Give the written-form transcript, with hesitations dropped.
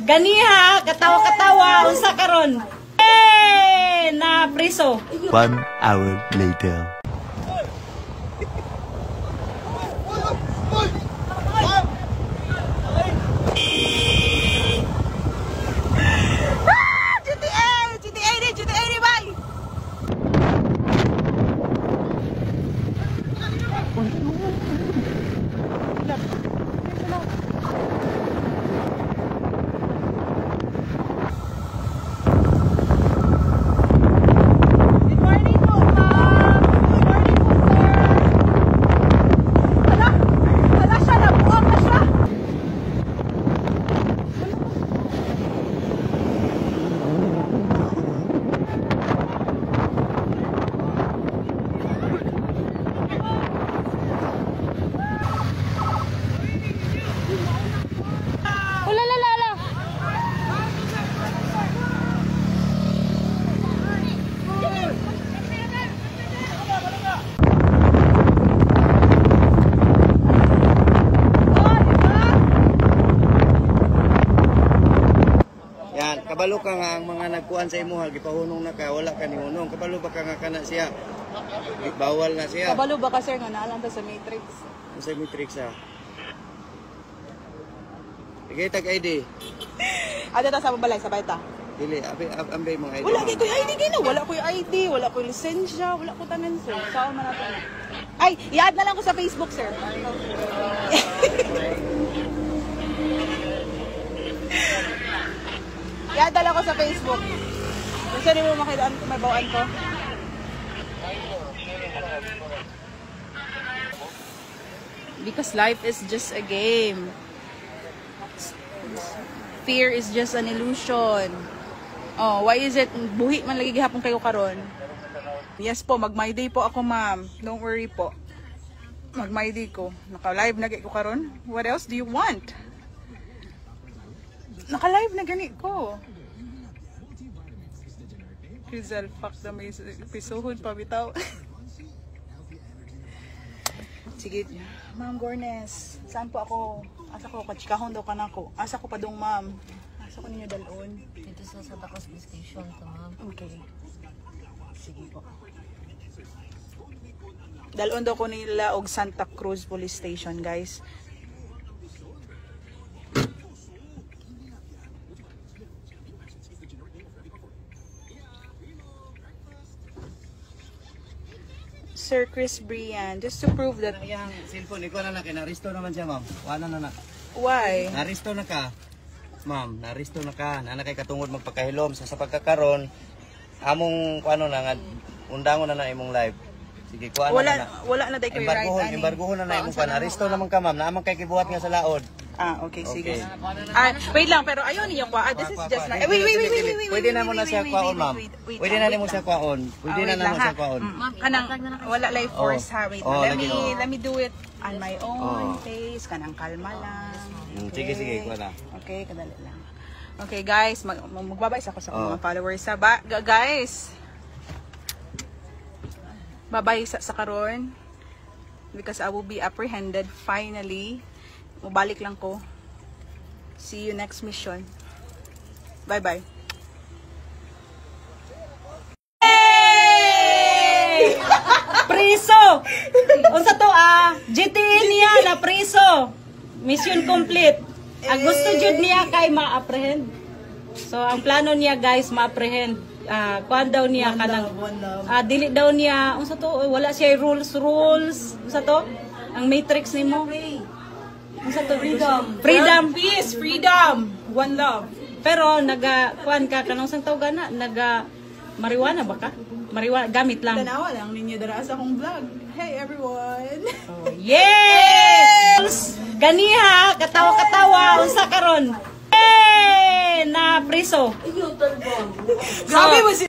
Ganiha, katawa-katawa, unsa karon? Na priso. 1 hour later. Kabalo ka nga ang mga nagkuhan sa imo, gipahunong na ka, wala ka ni hunong. Kabalo ba ka nga kana siya? Bawal na siya. Kabalo ba ka sir nga naalang ta sa Matrix? Sa Matrix ah. Igay tag ID. Ada ta sa balay sabay ta. Dili, ambay mga ID. Wala kay koy ID gina, wala koy ID, wala koy lisensya, wala ko tanan sir. Saan man nato? Ay, i-add na lang ko sa Facebook sir. I-add ko sa Facebook. Gusto niyo mo makita ko may bawaan ko? Because life is just a game. Fear is just an illusion. Oh, why is it buhi man lagi gihapon kayo karon? Yes po, mag-my day po ako, ma'am. Don't worry po. Mag-my day ko. Naka-live na ko karon. What else do you want? Naka-live na gani ko. Rizal, fuck na may pisuhod pa bitaw. Sige, Ma'am Gornes, saan po ako? Asa ko, kachikahon daw ka na ko. Asa ko pa dong, ma'am. Asa ko ninyo dalon? Dito sa Santa Cruz Station to, ma'am. Okay. Sige po. Dalon daw ko nila og Santa Cruz Police Station, guys. Sir Chris Brian, just to prove that... Yang cellphone, ikaw na kinaristo naman siya, ma'am. Wala na na. Why? Naristo na ka. Ma'am, naristo na ka. Nana kay katungod magpakahilom. Sa pagkakaroon, among, ano na nga, undangon na imong live. Sige, kuha na. Wala na tayo kayo right, ani. Embargohon na imong ka. Naristo naman ka, ma'am. Naamang kay kibuhat nga sa laod. Ah, okay, sige. Wait lang, pero ayun niyo kwa. This is just like... Wait. Pwede na mo na siya kwaon, ma'am. Pwede na mo siya kwaon. Pwede na mo siya kwaon. Kanang, wala life force ha. Wait, let me do it on my own pace. Kanang kalma lang. Sige, kuha na. Okay, kadali lang. Okay, guys, magbabayas ako sa mga followers. Guys, babay sa karon because I will be apprehended finally. Mabalik lang ko. See you next mission. Bye-bye. Hey! Priso! Unsa to GTN niya na priso. Mission complete. Ang gusto jud niya kay ma-apprehend. So ang plano niya guys ma-apprehend. Kuan daw niya kanang dili daw niya unsa to wala siya rules. Unsa to? Ang matrix nimo. Unsa to? Freedom, peace, freedom, one love. Pero kuan ka kanang sang tawag na marijuana ba ka? Marijuana gamit lang. Tanawa lang ninyo dara sa akong vlog. Hey everyone. Oh, yes! Ganiha, katawa-katawa unsa karon? Na priso. Grabe mo si